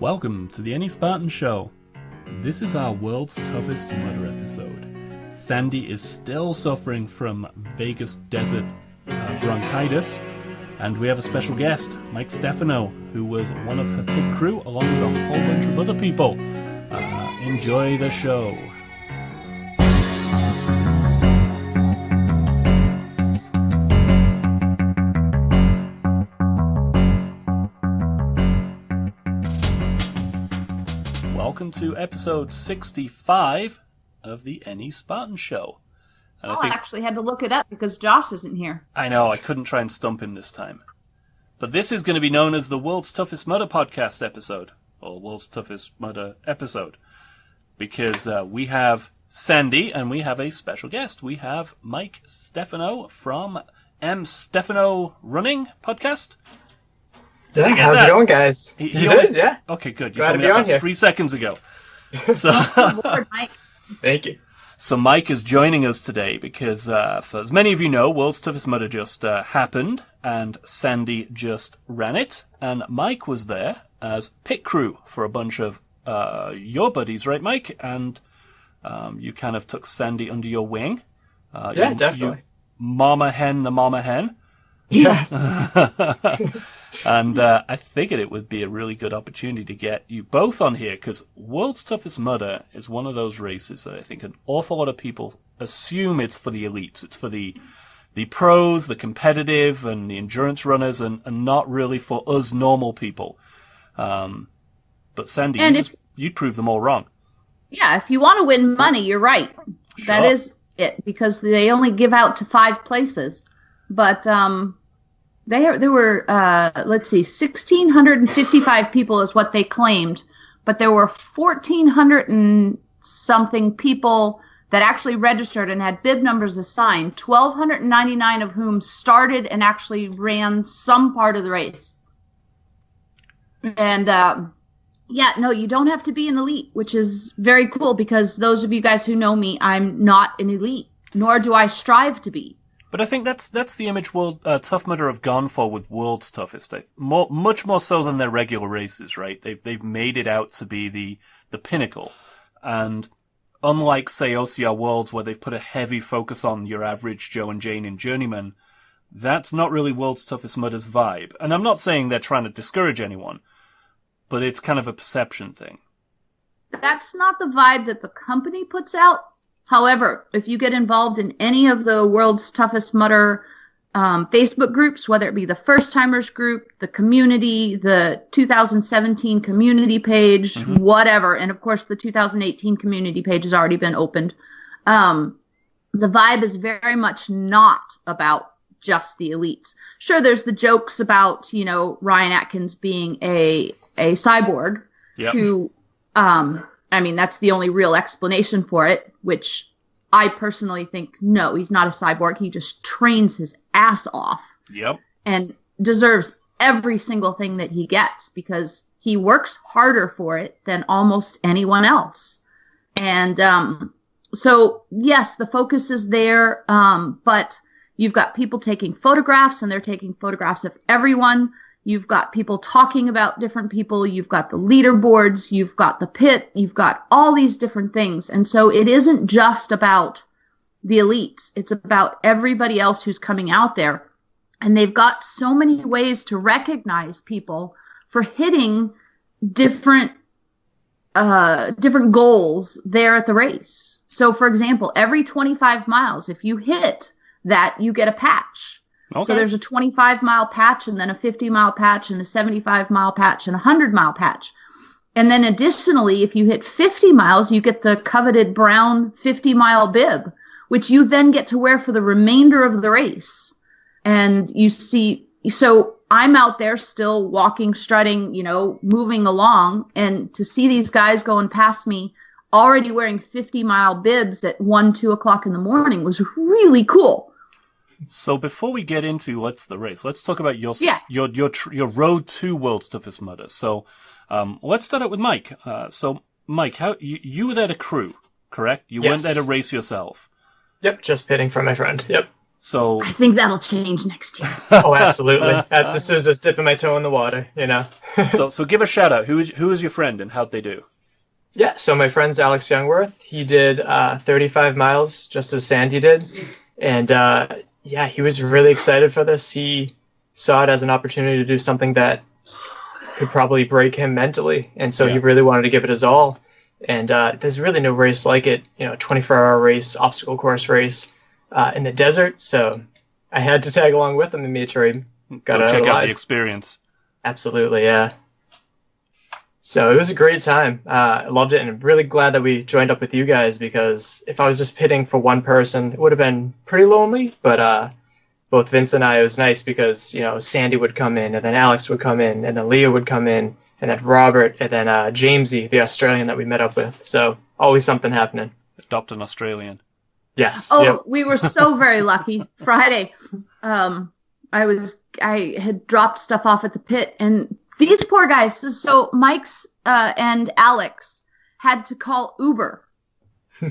Welcome to the Any Spartan Show. This is our World's Toughest Mudder episode. Sandy is still suffering from Vegas desert bronchitis, and we have a special guest, Mike Stefano, who was one of her pit crew along with a whole bunch of other people. Enjoy the show. Welcome to episode 65 of the Any Spartan Show. And I actually had to look it up because Josh isn't here. I know, I couldn't try and stump him this time. But this is going to be known as the World's Toughest Mudder Podcast episode, or World's Toughest Mudder episode, because we have Sandy and we have a special guest. We have Mike Stefano from MStefano Running Podcast. Yeah, how's it going, guys? You did, yeah. Okay, good. You Glad told me to be that on here. 3 seconds ago. So, Lord, Mike. Thank you. So Mike is joining us today because, for as many of you know, World's Toughest Mudder just happened, and Sandy just ran it, and Mike was there as pit crew for a bunch of your buddies, right, Mike? And you kind of took Sandy under your wing. Yeah, definitely. You mama hen the mama hen. Yes. And I figured it would be a really good opportunity to get you both on here, because World's Toughest Mudder is one of those races that I think an awful lot of people assume it's for the elites. It's for the pros, the competitive, and the endurance runners, and not really for us normal people. But Sandy, you'd prove them all wrong. Yeah, if you want to win money, you're right. Sure. That is it, because they only give out to 5 places. But there were, 1,655 people is what they claimed, but there were 1,400 and something people that actually registered and had bib numbers assigned, 1,299 of whom started and actually ran some part of the race. And, you don't have to be an elite, which is very cool, because those of you guys who know me, I'm not an elite, nor do I strive to be. But I think that's the image Tough Mudder have gone for with World's Toughest. Much more so than their regular races, right? They've made it out to be the pinnacle. And unlike, say, OCR Worlds, where they've put a heavy focus on your average Joe and Jane and journeyman, that's not really World's Toughest Mudder's vibe. And I'm not saying they're trying to discourage anyone, but it's kind of a perception thing. That's not the vibe that the company puts out. However, if you get involved in any of the World's Toughest Mudder Facebook groups, whether it be the First Timers group, the community, the 2017 community page, whatever, and of course the 2018 community page has already been opened, the vibe is very much not about just the elites. Sure, there's the jokes about, Ryan Atkins being a cyborg, yep. who... that's the only real explanation for it, which I personally think, no, he's not a cyborg. He just trains his ass off. Yep. And deserves every single thing that he gets, because he works harder for it than almost anyone else. And so, yes, the focus is there, but you've got people taking photographs, and they're taking photographs of everyone. You've got people talking about different people. You've got the leaderboards. You've got the pit. You've got all these different things. And so it isn't just about the elites. It's about everybody else who's coming out there. And they've got so many ways to recognize people for hitting different goals there at the race. So, for example, every 25 miles, if you hit that, you get a patch. Okay. So there's a 25-mile patch, and then a 50-mile patch, and a 75-mile patch, and a 100-mile patch. And then additionally, if you hit 50 miles, you get the coveted brown 50-mile bib, which you then get to wear for the remainder of the race. And you see, so I'm out there still walking, strutting, moving along, and to see these guys going past me already wearing 50-mile bibs at 1, 2 o'clock in the morning was really cool. So before we get into what's the race, let's talk about your road to World's Toughest Mudder. So let's start out with Mike. So Mike, how you were there to crew, correct? You weren't there to race yourself. Yep, just pitting for my friend. Yep. So I think that'll change next year. Oh, absolutely. This is just dipping my toe in the water, you know. so give a shout out. Who is your friend and how'd they do? Yeah, so my friend's Alex Youngworth. He did 35 miles just as Sandy did. And yeah, he was really excited for this. He saw it as an opportunity to do something that could probably break him mentally. And so he really wanted to give it his all. And there's really no race like it, 24-hour race, obstacle course race in the desert. So I had to tag along with him and make sure he got check out alive. the experience. Absolutely, yeah. So it was a great time. I loved it, and I'm really glad that we joined up with you guys, because if I was just pitting for one person, it would have been pretty lonely. But both Vince and I, it was nice because, Sandy would come in, and then Alex would come in, and then Leah would come in, and then Robert, and then Jamesy, the Australian that we met up with. So always something happening. Adopt an Australian. Yes. Oh, yep. we were so very lucky. Friday, I had dropped stuff off at the pit, and these poor guys. So Mike's and Alex had to call Uber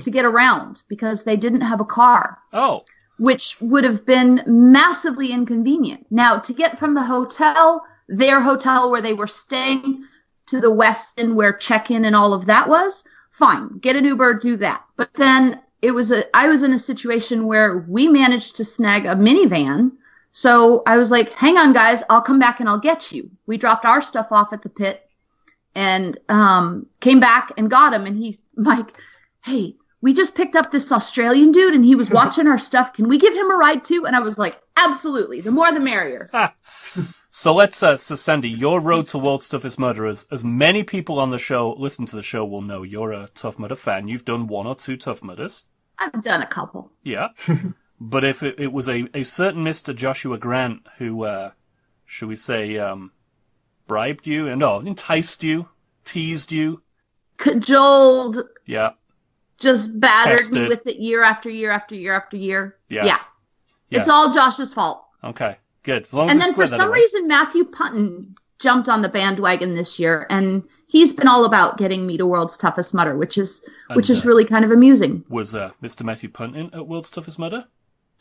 to get around because they didn't have a car. Oh. Which would have been massively inconvenient. Now, to get from the hotel, their hotel where they were staying, to the Westin where check-in and all of that was, fine. Get an Uber, do that. But then I was in a situation where we managed to snag a minivan. So I was like, hang on, guys, I'll come back and I'll get you. We dropped our stuff off at the pit and came back and got him. And Mike, hey, we just picked up this Australian dude and he was watching our stuff. Can we give him a ride too? And I was like, absolutely. The more the merrier. So let's, so Sandy, your road to World's Toughest Mudder, as many people on the show, listen to the show, will know you're a Tough Mudder fan. You've done 1 or 2 Tough Mudders. I've done a couple. Yeah. But if it was a certain Mr. Joshua Grant who, should we say, bribed you, enticed you, teased you. Cajoled. Yeah. Just battered Tested. me with it year after year after year after year. Yeah. It's all Josh's fault. Okay, good. As long as And we then for square that some away. reason, Matthew Punton jumped on the bandwagon this year, and he's been all about getting me to World's Toughest Mudder, which is really kind of amusing. Was Mr. Matthew Punton at World's Toughest Mudder?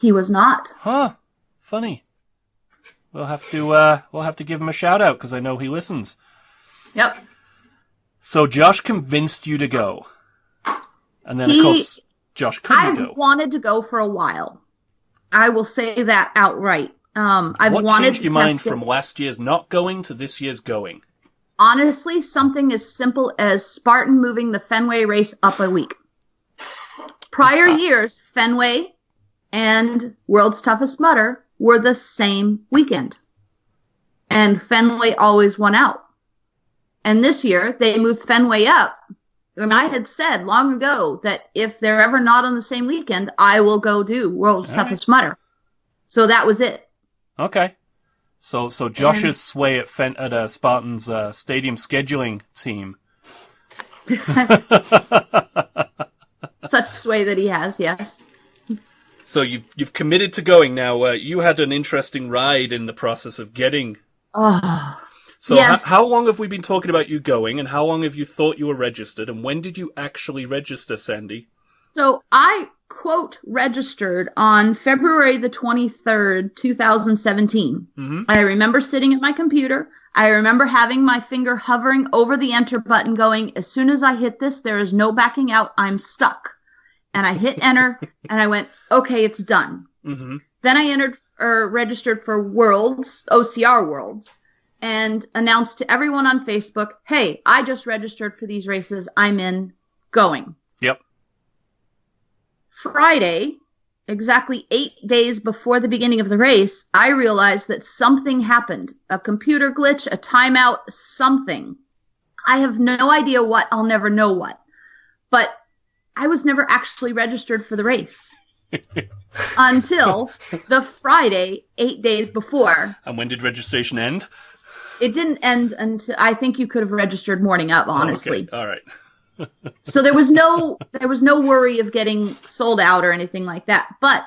He was not. Huh. Funny. We'll have to give him a shout out because I know he listens. Yep. So Josh convinced you to go. And then, of course, Josh couldn't go. I've wanted to go for a while. I will say that outright. I've what wanted changed to your mind test it. from last year's not going to this year's going? Honestly, something as simple as Spartan moving the Fenway race up a week. Prior years, Fenway and World's Toughest Mudder were the same weekend. And Fenway always won out. And this year, they moved Fenway up. And I had said long ago that if they're ever not on the same weekend, I will go do World's Toughest Mudder. So that was it. Okay. So Josh's sway at Spartan's stadium scheduling team. Such sway that he has, yes. So you've committed to going now. You had an interesting ride in the process of getting. Oh. So yes. How long have we been talking about you going, and how long have you thought you were registered, and when did you actually register, Sandy? So I, quote, registered on February the 23rd, 2017. Mm-hmm. I remember sitting at my computer. I remember having my finger hovering over the enter button going, as soon as I hit this, there is no backing out. I'm stuck. And I hit enter, and I went, okay, it's done. Mm-hmm. Then I registered for Worlds, OCR Worlds, and announced to everyone on Facebook, hey, I just registered for these races. I'm in, going. Yep. Friday, exactly 8 days before the beginning of the race, I realized that something happened. A computer glitch, a timeout, something. I have no idea what. I'll never know what. But I was never actually registered for the race until the Friday, 8 days before. And when did registration end? It didn't end until I think you could have registered morning up, honestly. Oh, okay. All right. So there was no worry of getting sold out or anything like that. But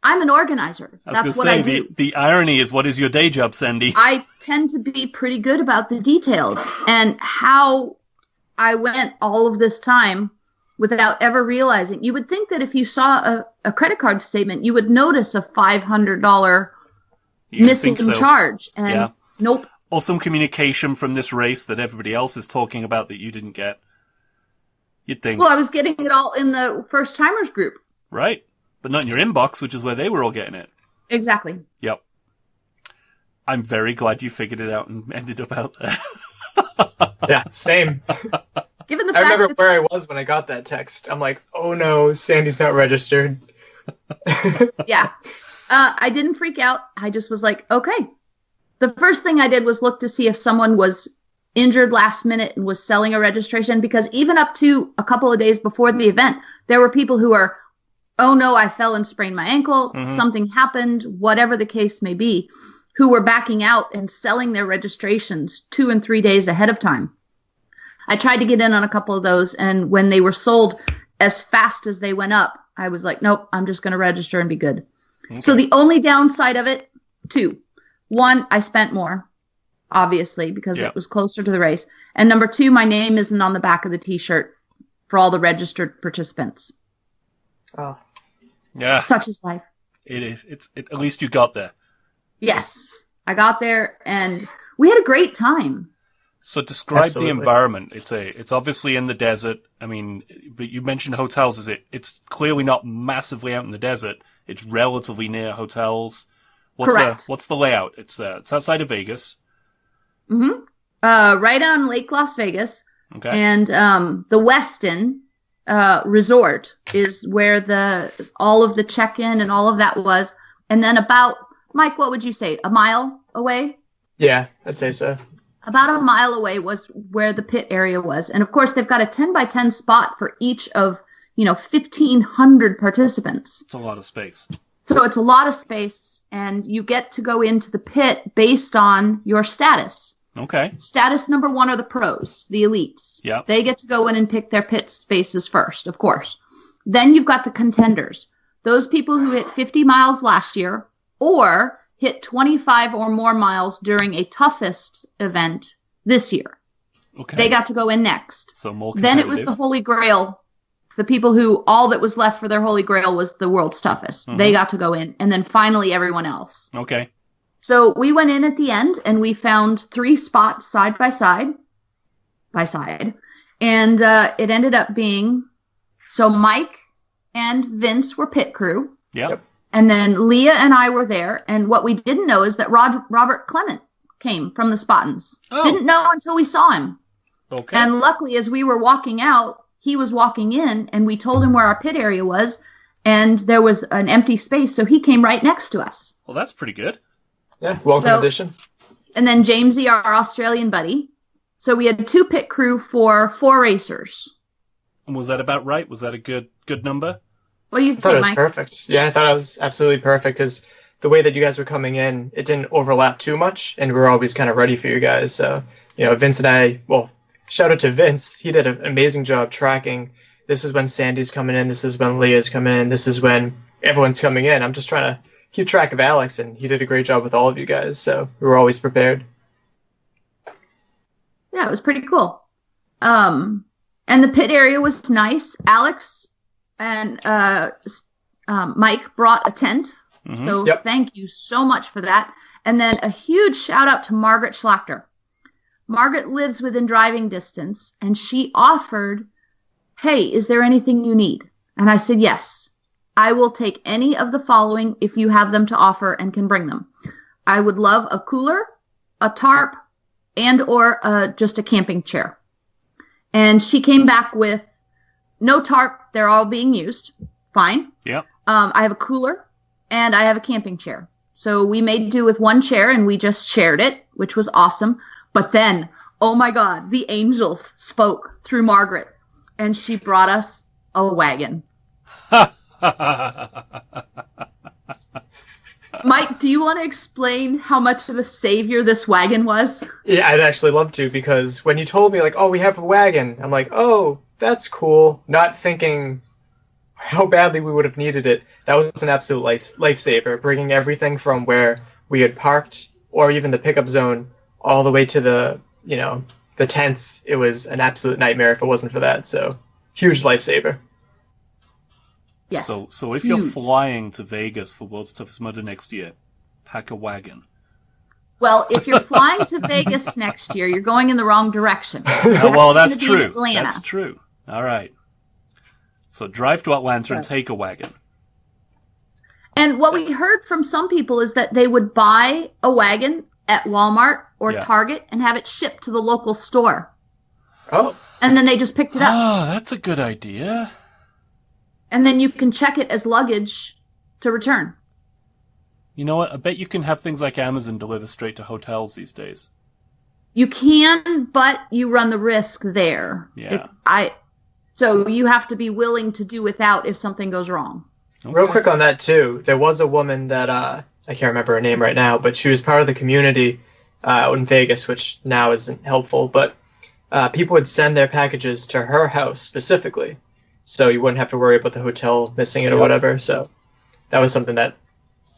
I'm an organizer. That's what I do. The irony is, what is your day job, Sandy? I tend to be pretty good about the details. And how I went all of this time without ever realizing. You would think that if you saw a credit card statement, you would notice a $500 missing charge. And nope. Or some communication from this race that everybody else is talking about that you didn't get. You'd think. Well, I was getting it all in the first timers group. Right. But not in your inbox, which is where they were all getting it. Exactly. Yep. I'm very glad you figured it out and ended up out there. Yeah, same. Given the I fact remember where I was when I got that text. I'm like, oh no, Sandy's not registered. Yeah. I didn't freak out. I just was like, okay. The first thing I did was look to see if someone was injured last minute and was selling a registration, because even up to a couple of days before the event, there were people who are, oh no, I fell and sprained my ankle, something happened, whatever the case may be, who were backing out and selling their registrations 2 and 3 days ahead of time. I tried to get in on a couple of those, and when they were sold as fast as they went up, I was like, nope, I'm just going to register and be good. Okay. So the only downside of it, 2. 1, I spent more, obviously, because it was closer to the race. And number 2, my name isn't on the back of the T-shirt for all the registered participants. Oh. Yeah. Such is life. It is. At least you got there. Yes. I got there, and we had a great time. So describe the environment. It's obviously in the desert. I mean, but you mentioned hotels. It's clearly not massively out in the desert. It's relatively near hotels. Correct. What's the layout? It's outside of Vegas. Mm-hmm. Right on Lake Las Vegas. Okay. And the Westin Resort is where all of the check-in and all of that was. And then about, Mike, what would you say, a mile away? Yeah, I'd say so. About a mile away was where the pit area was. And of course, they've got a 10 by 10 spot for each of, 1,500 participants. It's a lot of space. So it's a lot of space, and you get to go into the pit based on your status. Okay. Status number 1 are the pros, the elites. Yeah. They get to go in and pick their pit spaces first, of course. Then you've got the contenders. Those people who hit 50 miles last year or hit 25 or more miles during a toughest event this year. Okay. They got to go in next. So more Then it was the Holy Grail. The people who all that was left for their Holy Grail was the world's toughest. Mm-hmm. They got to go in. And then finally everyone else. Okay. So we went in at the end and we found 3 spots side by side. And it ended up being, so Mike and Vince were pit crew. Yep. And then Leah and I were there. And what we didn't know is that Robert Clement came from the Spottans. Oh. Didn't know until we saw him. Okay. And luckily, as we were walking out, he was walking in, and we told him where our pit area was, and there was an empty space, so he came right next to us. Well, that's pretty good. Yeah, welcome addition. And then Jamesy, our Australian buddy. So we had 2 pit crew for 4 racers. And was that about right? Was that a good number? What do you I think, thought it was Mike? perfect. Yeah, I thought it was absolutely perfect because the way that you guys were coming in, it didn't overlap too much, and we were always kind of ready for you guys. So, Vince and I, shout out to Vince. He did an amazing job tracking. This is when Sandy's coming in. This is when Leah's coming in. This is when everyone's coming in. I'm just trying to keep track of Alex, and he did a great job with all of you guys. So we were always prepared. Yeah, it was pretty cool. And the pit area was nice. Alex and Mike brought a tent. Mm-hmm. So Thank you so much for that. And then a huge shout out to Margaret Schlachter. Margaret lives within driving distance, and she offered, hey, is there anything you need? And I said, yes, I will take any of the following if you have them to offer and can bring them. I would love a cooler, a tarp, and or just a camping chair. And she came back with no tarp. They're all being used. Fine. Yeah. I have a cooler and I have a camping chair. So we made do with 1 chair and we just shared it, which was awesome. But then, oh my God, the angels spoke through Margaret and she brought us a wagon. Mike, do you want to explain how much of a savior this wagon was? Yeah, I'd actually love to, because when you told me, we have a wagon, I'm like, oh, that's cool. Not thinking how badly we would have needed it. That was an absolute lifesaver, bringing everything from where we had parked, or even the pickup zone, all the way to the tents. It was an absolute nightmare if it wasn't for that. So huge lifesaver. Yes. So if you're flying to Vegas for World's Toughest Mudder next year, pack a wagon. Well, if you're flying to Vegas next year, you're going in the wrong direction. Well, that's It's gonna be in true. Atlanta. That's true. All right. So drive to Atlanta and take a wagon. And what we heard from some people is that they would buy a wagon at Walmart or Target and have it shipped to the local store. Oh. And then they just picked it up. Oh, that's a good idea. And then you can check it as luggage to return. You know what? I bet you can have things like Amazon deliver straight to hotels these days. You can, but you run the risk there. Yeah. So you have to be willing to do without if something goes wrong. Okay. Real quick on that, too. There was a woman that, I can't remember her name right now, but she was part of the community in Vegas, which now isn't helpful. But people would send their packages to her house specifically, so you wouldn't have to worry about the hotel missing it or whatever. So that was something that,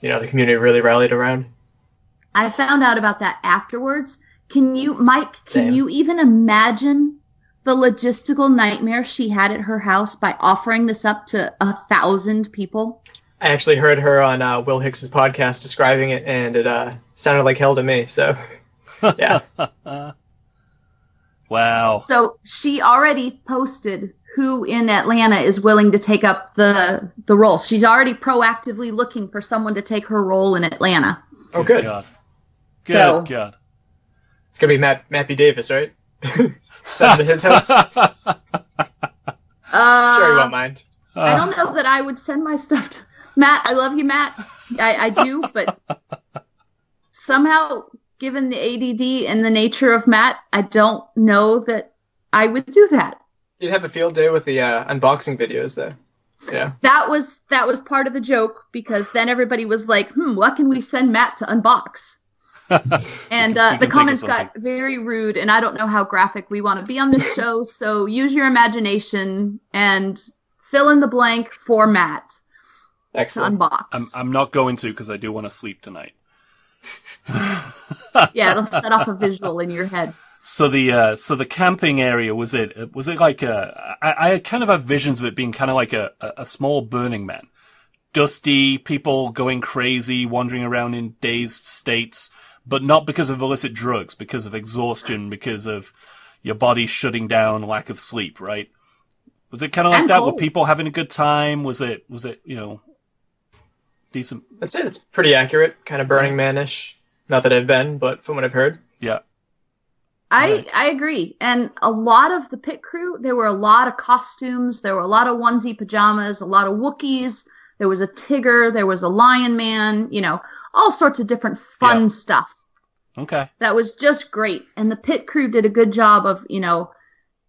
the community really rallied around. I found out about that afterwards. Mike, Same. can you even imagine the logistical nightmare she had at her house by offering this up to 1,000 people? I actually heard her on Will Hicks's podcast describing it, and it sounded like hell to me. So, yeah. Wow. So she already posted who in Atlanta is willing to take up the role. She's already proactively looking for someone to take her role in Atlanta. Oh, good. God. So- God. It's going to be Matt B. Davis, right? Send him to his house. Sure, he won't mind. I don't know that I would send my stuff to Matt. I love you, Matt. I do, but somehow, given the ADD and the nature of Matt, I don't know that I would do that. You'd have a field day with the unboxing videos, though. Yeah. That was part of the joke, because then everybody was like, what can we send Matt to unbox? And the comments got very rude, and I don't know how graphic we want to be on this show, so use your imagination and fill in the blank for Matt. Excellent. To unbox. I'm not going to, because I do want to sleep tonight. Yeah, it'll set off a visual in your head. So the camping area, was it like I kind of have visions of it being kind of like a small Burning Man. Dusty, people going crazy, wandering around in dazed states, but not because of illicit drugs, because of exhaustion, because of your body shutting down, lack of sleep, right? Was it kind of like that? Were people having a good time? Was it decent? That's it. It's pretty accurate, kind of Burning Man-ish. Not that I've been, but from what I've heard. Yeah. I agree. And a lot of the pit crew, there were a lot of costumes. There were a lot of onesie pajamas, a lot of Wookiees. There was a Tigger. There was a Lion Man, all sorts of different fun stuff. Okay. That was just great. And the pit crew did a good job of,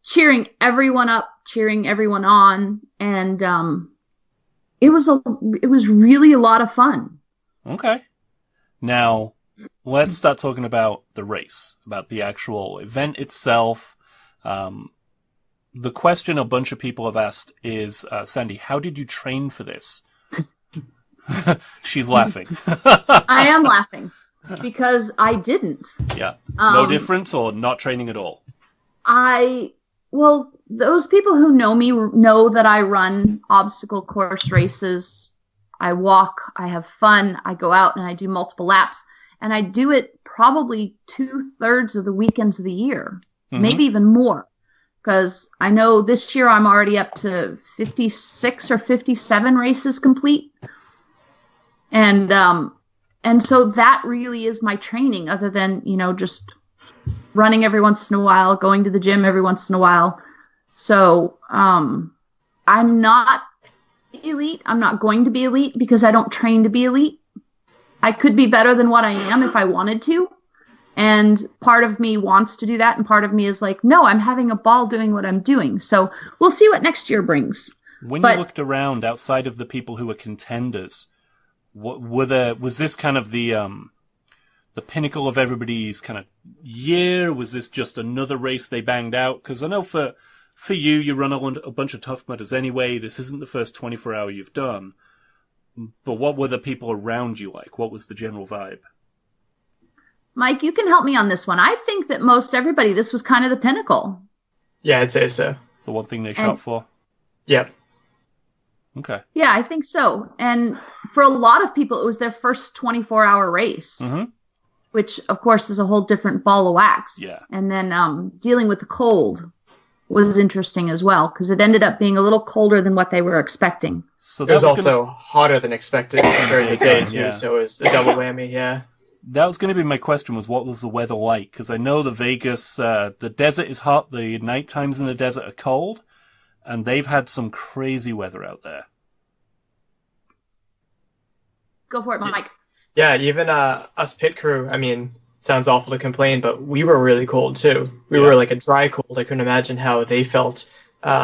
cheering everyone up, cheering everyone on. And it was really a lot of fun. Okay. Now, let's start talking about the race, about the actual event itself. The question a bunch of people have asked is, Sandy, how did you train for this? She's laughing. I am laughing because I didn't. Yeah. No difference or not training at all? Well, those people who know me know that I run obstacle course races. I walk, I have fun, I go out and I do multiple laps. And I do it probably 2/3 of the weekends of the year, maybe even more. Because I know this year I'm already up to 56 or 57 races complete. And so that really is my training, other than, just running every once in a while, going to the gym every once in a while. So I'm not elite. I'm not going to be elite because I don't train to be elite. I could be better than what I am if I wanted to. And part of me wants to do that. And part of me is like, no, I'm having a ball doing what I'm doing. So we'll see what next year brings. When you looked around outside of the people who were contenders, was this kind of the pinnacle of everybody's kind of year? Was this just another race they banged out? Because I know for you run a bunch of Tough Mudders anyway. This isn't the first 24-hour you've done. But what were the people around you like? What was the general vibe? Mike, you can help me on this one. I think that most everybody, this was kind of the pinnacle. Yeah, I'd say so. The one thing they shot for? Yep. Okay. Yeah, I think so. And for a lot of people, it was their first 24-hour race, which, of course, is a whole different ball of wax. Yeah. And then dealing with the cold was interesting as well, because it ended up being a little colder than what they were expecting. So it was also hotter than expected during the day, too, so it was a double whammy, yeah. That was going to be my question, was what was the weather like? Because I know the Vegas, the desert is hot, the night times in the desert are cold, and they've had some crazy weather out there. Go for it, Mike. Yeah, even us pit crew, I mean, sounds awful to complain, but we were really cold too. We were like a dry cold. I couldn't imagine how they felt.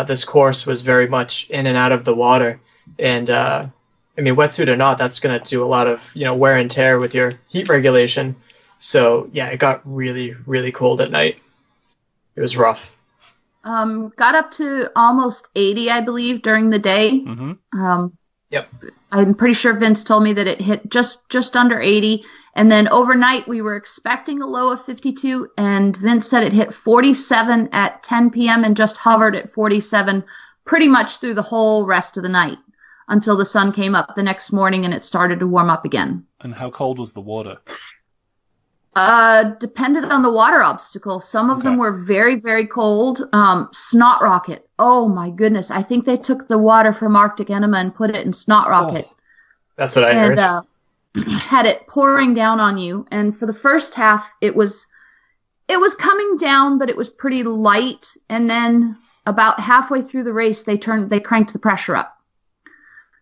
This course was very much in and out of the water. And, I mean, wetsuit or not, that's going to do a lot of, wear and tear with your heat regulation. So, yeah, it got really, really cold at night. It was rough. Got up to almost 80, I believe, during the day. Yep. I'm pretty sure Vince told me that it hit just under 80. And then overnight, we were expecting a low of 52. And Vince said it hit 47 at 10 p.m. and just hovered at 47 pretty much through the whole rest of the night until the sun came up the next morning and it started to warm up again. And how cold was the water? Depended on the water obstacle. Some of them were very, very cold. Snot Rocket. Oh my goodness. I think they took the water from Arctic Enema and put it in Snot Rocket. That's what I heard. Had it pouring down on you. And for the first half, it was coming down, but it was pretty light. And then about halfway through the race, they cranked the pressure up.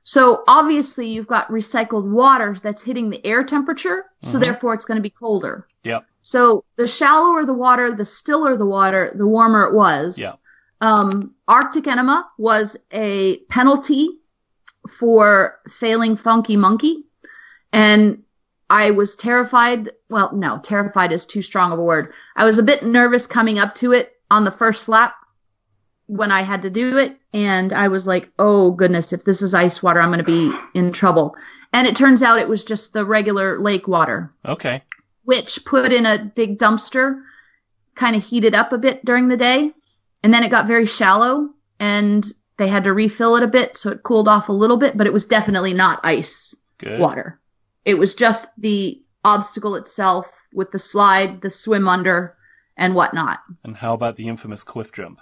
So obviously you've got recycled water that's hitting the air temperature, so therefore it's going to be colder. Yeah. So the shallower the water, the stiller the water, the warmer it was. Yeah. Arctic Enema was a penalty for failing Funky Monkey, and I was terrified. Well, no, terrified is too strong of a word. I was a bit nervous coming up to it on the first lap when I had to do it. And I was like, oh goodness, if this is ice water, I'm going to be in trouble. And it turns out it was just the regular lake water. Okay. Which put in a big dumpster, kind of heated up a bit during the day. And then it got very shallow and they had to refill it a bit. So it cooled off a little bit, but it was definitely not ice water. It was just the obstacle itself with the slide, the swim under and whatnot. And how about the infamous cliff jump?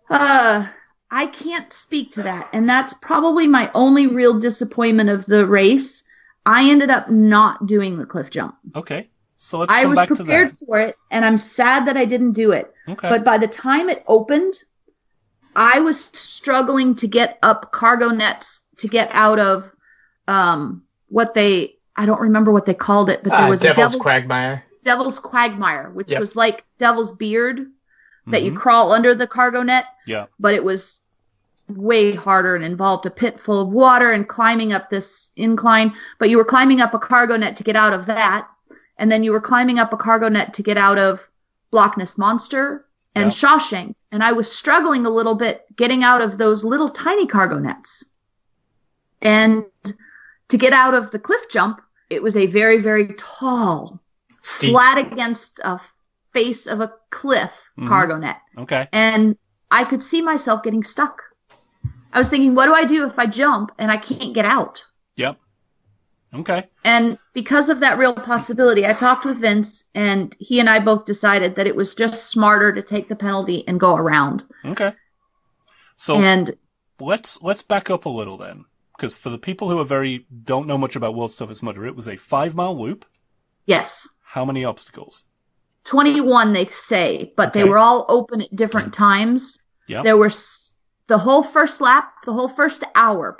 I can't speak to that. And that's probably my only real disappointment of the race. I ended up not doing the cliff jump. Okay. So let's come back to that. I was prepared for it, and I'm sad that I didn't do it. Okay. But by the time it opened, I was struggling to get up cargo nets to get out of I don't remember what they called it, but there was Devil's Quagmire. Devil's Quagmire, which was like Devil's Beard that you crawl under the cargo net. Yeah. But it was way harder and involved a pit full of water and climbing up this incline. But you were climbing up a cargo net to get out of that. And then you were climbing up a cargo net to get out of Loch Ness Monster and Shawshank. And I was struggling a little bit getting out of those little tiny cargo nets. And to get out of the cliff jump, it was a very, very tall, steep, flat against a face of a cliff cargo net. Okay. And I could see myself getting stuck. I was thinking, what do I do if I jump and I can't get out? Yep. Okay. And because of that real possibility, I talked with Vince, and he and I both decided that it was just smarter to take the penalty and go around. Okay. So let's back up a little then, because for the people who don't know much about World's Toughest Mudder, it was a 5-mile loop. Yes. How many obstacles? 21, they say, but they were all open at different times. Yeah. There were the whole first hour,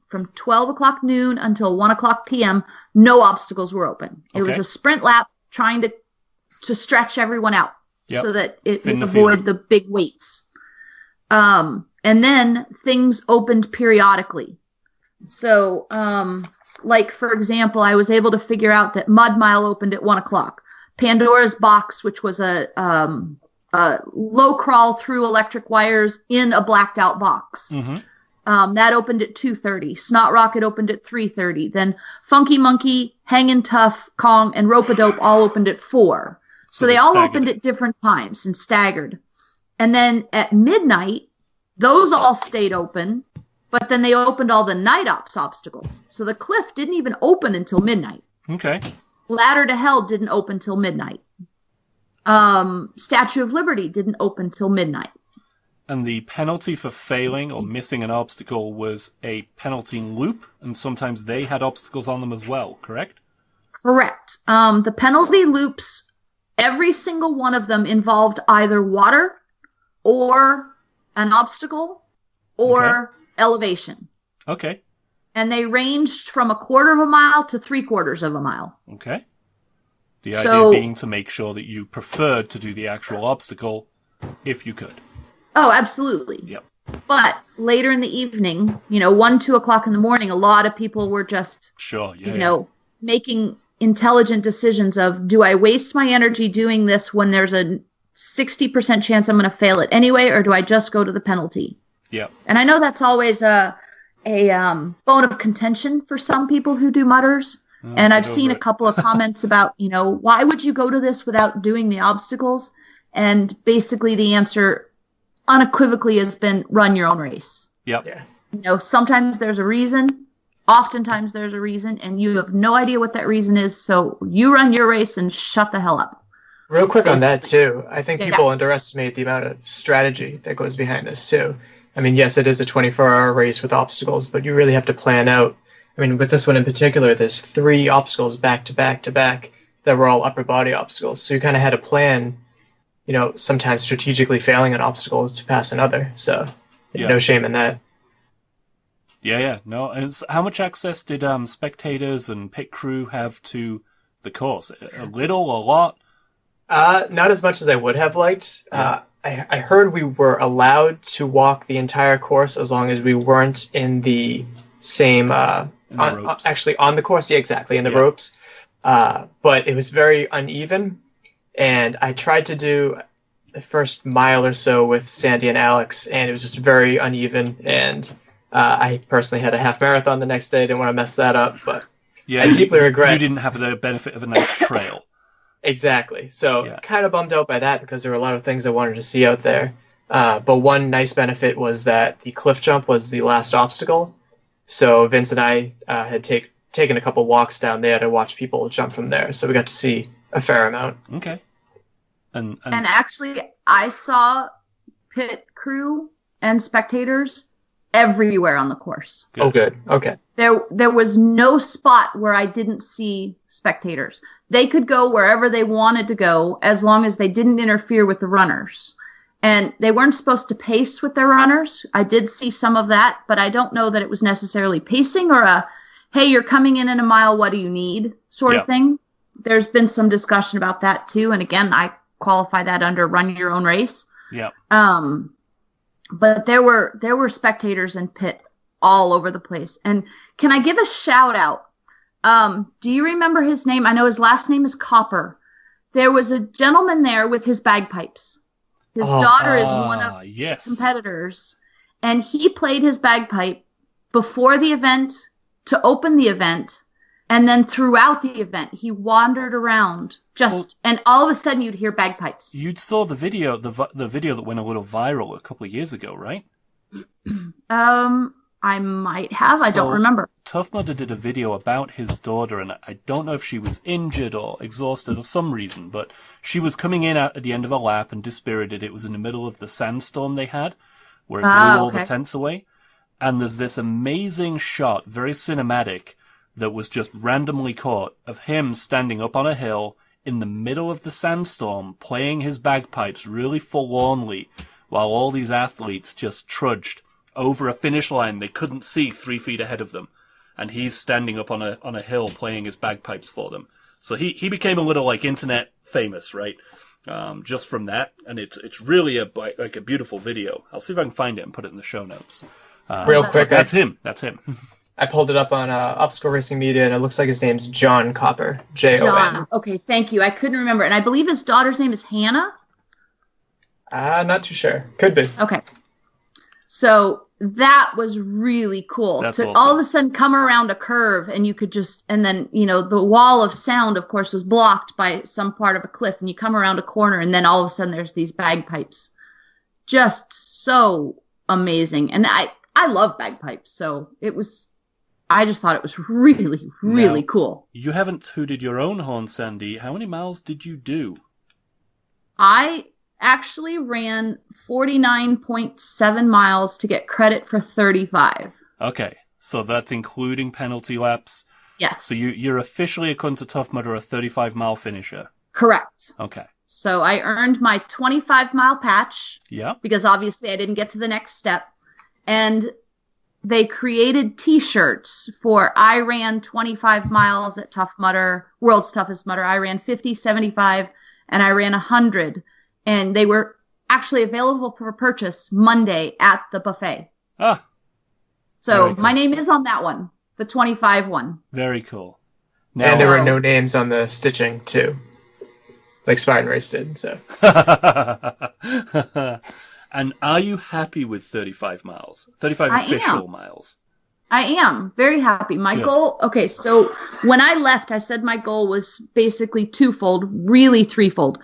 from 12 o'clock noon until 1 o'clock p.m., no obstacles were open. It was a sprint lap trying to stretch everyone out so that it would avoid the big weights. And then things opened periodically. So, like, for example, I was able to figure out that Mud Mile opened at 1 o'clock. Pandora's Box, which was a low crawl through electric wires in a blacked out box. That opened at 2:30. Snot Rocket opened at 3:30. Then Funky Monkey, Hangin' Tough, Kong, and Rope-a-Dope all opened at 4. So they all opened at different times and staggered. And then at midnight, Those all stayed open, but then they opened all the night ops obstacles. So the cliff didn't even open until midnight. Okay. Ladder to Hell didn't open till midnight. Statue of Liberty didn't open till midnight. And the penalty for failing or missing an obstacle was a penalty loop, and sometimes they had obstacles on them as well, correct? Correct. The penalty loops, every single one of them involved either water or an obstacle or elevation. Okay. And they ranged from 1/4 of a mile to 3/4 of a mile. Okay. The idea being to make sure that you preferred to do the actual obstacle if you could. Oh, absolutely. Yep. But later in the evening, 1, 2 o'clock in the morning, a lot of people were just, making intelligent decisions of, do I waste my energy doing this when there's a 60% chance I'm going to fail it anyway, or do I just go to the penalty? Yeah. And I know that's always a bone of contention for some people who do mudders. And I've seen a couple of comments about, why would you go to this without doing the obstacles? And basically the answer unequivocally has been run your own race. Yep. Yeah. Sometimes there's a reason. Oftentimes there's a reason, and you have no idea what that reason is. So you run your race and shut the hell up. Real quick on that, too. I think people underestimate the amount of strategy that goes behind this, too. I mean, yes, it is a 24-hour race with obstacles, but you really have to plan out. I mean, with this one in particular, there's 3 obstacles back to back to back that were all upper body obstacles. So you kind of had to plan, sometimes strategically failing an obstacle to pass another. So no shame in that. Yeah. No. And how much access did spectators and pit crew have to the course? A little, a lot? Not as much as I would have liked. I heard we were allowed to walk the entire course as long as we weren't in the same, actually on the course. Yeah, exactly, in the ropes. But it was very uneven. And I tried to do the first mile or so with Sandy and Alex, and it was just very uneven. And I personally had a half marathon the next day. I didn't want to mess that up, but I deeply regret. You didn't have the benefit of a nice trail. Exactly. So kind of bummed out by that because there were a lot of things I wanted to see out there. But one nice benefit was that the cliff jump was the last obstacle. So Vince and I had taken a couple walks down there to watch people jump from there. So we got to see a fair amount. Okay. And actually, I saw pit crew and spectators everywhere on the course. Good. Oh, good. Okay. There was no spot where I didn't see spectators. They could go wherever they wanted to go as long as they didn't interfere with the runners. And they weren't supposed to pace with their runners. I did see some of that, but I don't know that it was necessarily pacing or a, hey, you're coming in a mile, what do you need sort of thing. There's been some discussion about that too. And again, I qualify that under run your own race. Yeah. But there were spectators in pit all over the place. And can I give a shout out? Do you remember his name? I know his last name is Copper. There was a gentleman there with his bagpipes. His daughter is one of the competitors. And he played his bagpipe before the event, to open the event, and then throughout the event, he wandered around and all of a sudden you'd hear bagpipes. You saw the video, the video that went a little viral a couple of years ago, right? I might have. I don't remember. Tough Mudder did a video about his daughter, and I don't know if she was injured or exhausted or some reason, but she was coming in at the end of a lap and dispirited. It was in the middle of the sandstorm they had, where it blew all the tents away. And there's this amazing shot, very cinematic, that was just randomly caught of him standing up on a hill in the middle of the sandstorm, playing his bagpipes really forlornly, while all these athletes just trudged over a finish line they couldn't see 3 feet ahead of them. And he's standing up on a hill playing his bagpipes for them. So he became a little like internet famous, right? Just from that. And it's really a beautiful video. I'll see if I can find it and put it in the show notes. Real quick. That's him. I pulled it up on Obstacle Racing Media, and it looks like his name's John Copper. Jon. John. Okay, thank you. I couldn't remember. And I believe his daughter's name is Hannah? Not too sure. Could be. Okay. So that was really cool. That's to awesome. all of a sudden come around a curve and you could and then, the wall of sound, of course, was blocked by some part of a cliff, and you come around a corner and then all of a sudden there's these bagpipes. Just so amazing. And I love bagpipes, so I just thought it was really, really cool. You haven't tooted your own horn, Sandy. How many miles did you do? I actually ran 49.7 miles to get credit for 35. Okay, so that's including penalty laps. Yes. So you're officially, according to Tough Mudder, a 35-mile finisher. Correct. Okay. So I earned my 25-mile patch. Yeah. Because obviously I didn't get to the next step. And they created T-shirts for I ran 25 miles at Tough Mudder, World's Toughest Mudder. I ran 50, 75, and I ran 100. And they were actually available for purchase Monday at the buffet. Ah. So cool. My name is on that one, the 25 one. Very cool. Now, and there were no names on the stitching, too. Like Spartan Race did, so. And are you happy with 35 miles? 35 official miles? I am very happy. My goal, okay, so when I left, I said my goal was basically twofold, really threefold.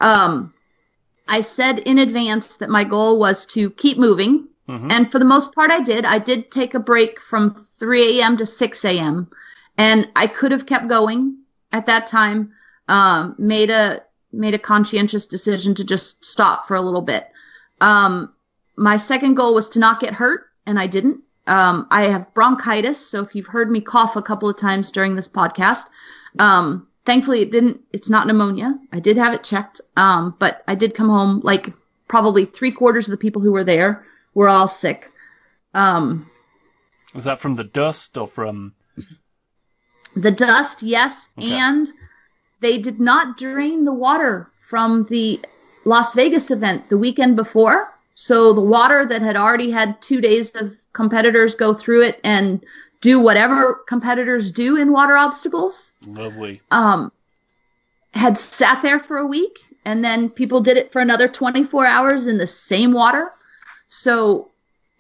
I said in advance that my goal was to keep moving. Mm-hmm. And for the most part, I did. I did take a break from 3 a.m. to 6 a.m. And I could have kept going at that time. Made a conscientious decision to just stop for a little bit. My second goal was to not get hurt, and I didn't. I have bronchitis, so if you've heard me cough a couple of times during this podcast, thankfully it's not pneumonia. I did have it checked, but I did come home, like probably 3/4 of the people who were there were all sick. Was that from the dust or from... The dust, yes, okay. And they did not drain the water from the Las Vegas event the weekend before. So the water that had already had 2 days of competitors go through it and do whatever competitors do in water obstacles. Lovely. Had sat there for a week, and then people did it for another 24 hours in the same water. So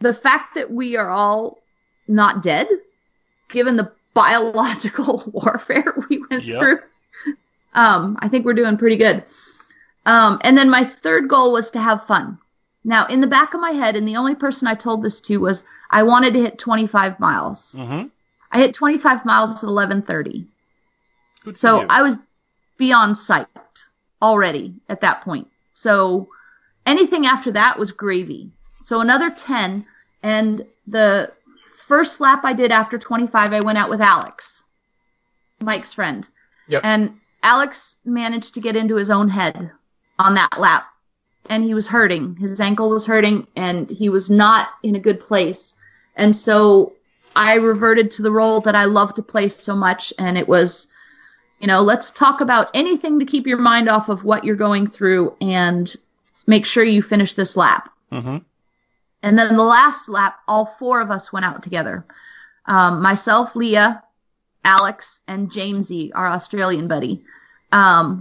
the fact that we are all not dead, given the biological warfare we went through, I think we're doing pretty good. And then my third goal was to have fun. Now, in the back of my head, and the only person I told this to was I wanted to hit 25 miles. Mm-hmm. I hit 25 miles at 11:30. So I was beyond psyched already at that point. So anything after that was gravy. So another 10, and the first lap I did after 25, I went out with Alex, Mike's friend. Yep. And Alex managed to get into his own head on that lap. And he was hurting. His ankle was hurting, and he was not in a good place. And so I reverted to the role that I love to play so much, and it was, let's talk about anything to keep your mind off of what you're going through and make sure you finish this lap. Mm-hmm. And then the last lap, all four of us went out together. Myself, Leah, Alex, and Jamesy, our Australian buddy.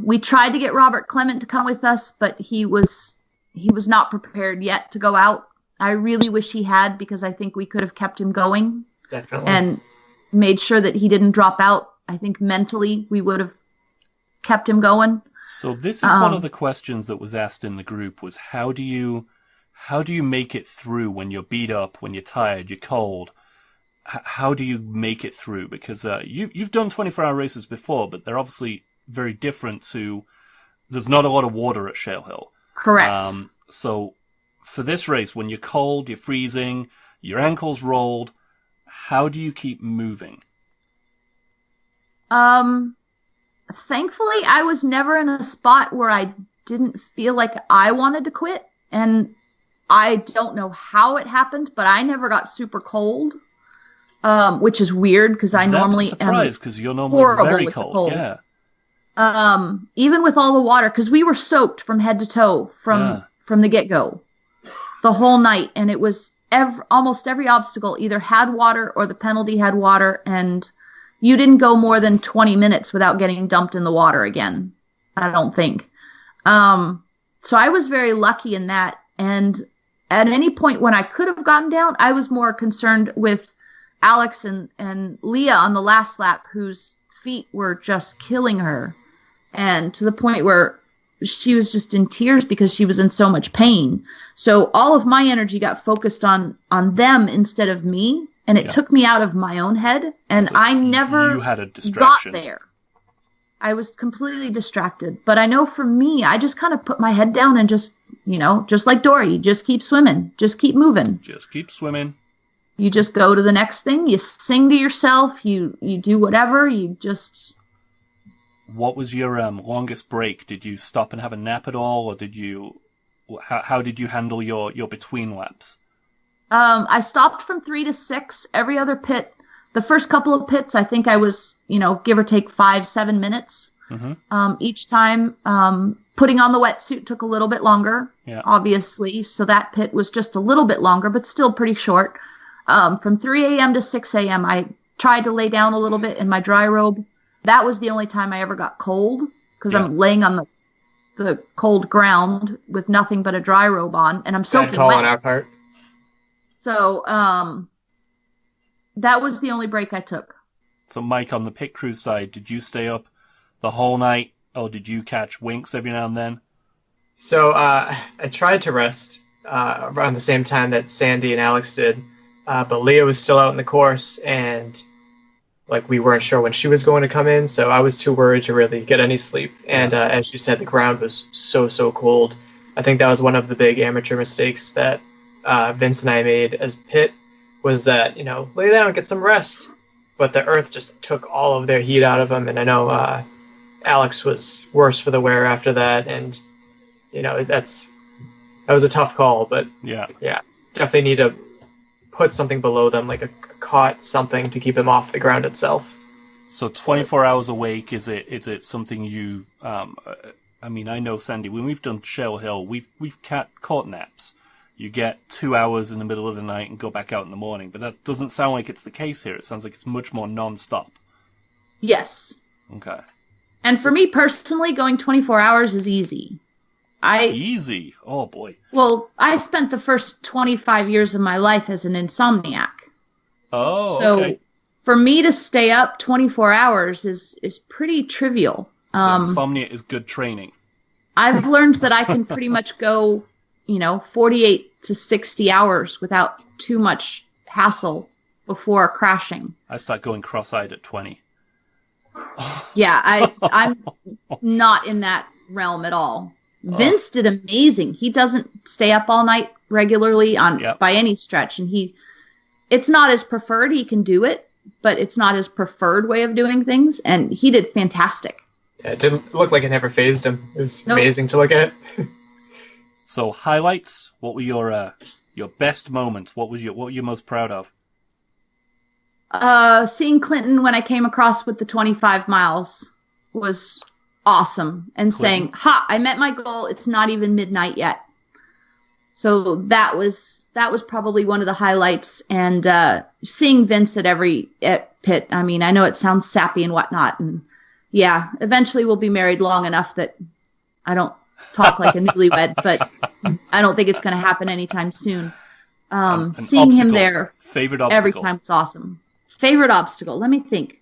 We tried to get Robert Clement to come with us, but he was not prepared yet to go out. I really wish he had, because I think we could have kept him going. Definitely. And made sure that he didn't drop out. I think mentally we would have kept him going. So this is one of the questions that was asked in the group, was how do you make it through when you're beat up, when you're tired, you're cold? How do you make it through? Because you've done 24-hour races before, but they're obviously very different to... There's not a lot of water at Shale Hill. Correct. So for this race, when you're cold, you're freezing, your ankle's rolled, how do you keep moving? Thankfully, I was never in a spot where I didn't feel like I wanted to quit. And I don't know how it happened, but I never got super cold, which is weird because I normally am. That's a surprise, because you're normally very cold. Yeah. Even with all the water, because we were soaked from head to toe from the get-go the whole night, and it was almost every obstacle either had water or the penalty had water, and you didn't go more than 20 minutes without getting dumped in the water again, I don't think. So I was very lucky in that, and at any point when I could have gotten down, I was more concerned with Alex and Leah on the last lap, whose feet were just killing her. And to the point where she was just in tears because she was in so much pain. So all of my energy got focused on them instead of me, and it took me out of my own head, and so I never you had a distraction. Got there. I was completely distracted. But I know for me, I just kind of put my head down and just, just like Dory, just keep swimming, just keep moving. Just keep swimming. You just go to the next thing. You sing to yourself. You do whatever. You just... What was your longest break? Did you stop and have a nap at all, or did you? How did you handle your between laps? I stopped from 3 to 6. Every other pit, the first couple of pits, I think I was, give or take 5-7 minutes. Mm-hmm. Each time, putting on the wetsuit took a little bit longer, obviously. So that pit was just a little bit longer, but still pretty short. From 3 a.m. to 6 a.m., I tried to lay down a little bit in my dry robe. That was the only time I ever got cold, because I'm laying on the cold ground with nothing but a dry robe on, and I'm soaking call wet. On our part. So that was the only break I took. So, Mike, on the pit crew side, did you stay up the whole night, or did you catch winks every now and then? So I tried to rest around the same time that Sandy and Alex did, but Leah was still out in the course, and we weren't sure when she was going to come in, so I was too worried to really get any sleep. And as you said, the ground was so cold. I think that was one of the big amateur mistakes that Vince and I made as pit, was that, lay down, get some rest. But the earth just took all of their heat out of them, and I know Alex was worse for the wear after that, and, that was a tough call, but yeah, definitely need to put something below them, like a cot, something to keep them off the ground itself. So 24 hours awake, is it something you, I know, Sandy, when we've done Shell Hill, we've caught naps. You get 2 hours in the middle of the night and go back out in the morning, but that doesn't sound like it's the case here. It sounds like it's much more non-stop. Yes. Okay. And for me personally, going 24 hours is easy. Easy? Oh, boy. Well, I spent the first 25 years of my life as an insomniac. Oh, so okay. For me to stay up 24 hours is pretty trivial. So insomnia is good training. I've learned that I can pretty much go, 48 to 60 hours without too much hassle before crashing. I start going cross-eyed at 20. Yeah, I'm not in that realm at all. Vince did amazing. He doesn't stay up all night regularly by any stretch, and it's not his preferred. He can do it, but it's not his preferred way of doing things, and he did fantastic. Yeah, it didn't look like it never phased him. It was amazing to look at. So, highlights. What were your best moments? What were you most proud of? Seeing Clinton when I came across with the 25 miles was awesome, and saying, I met my goal. It's not even midnight yet. So that was probably one of the highlights. And seeing Vince at pit. I mean, I know it sounds sappy and whatnot, and eventually we'll be married long enough that I don't talk like a newlywed, but I don't think it's going to happen anytime soon. Seeing him there favorite obstacle. Every time was awesome. Favorite obstacle. Let me think.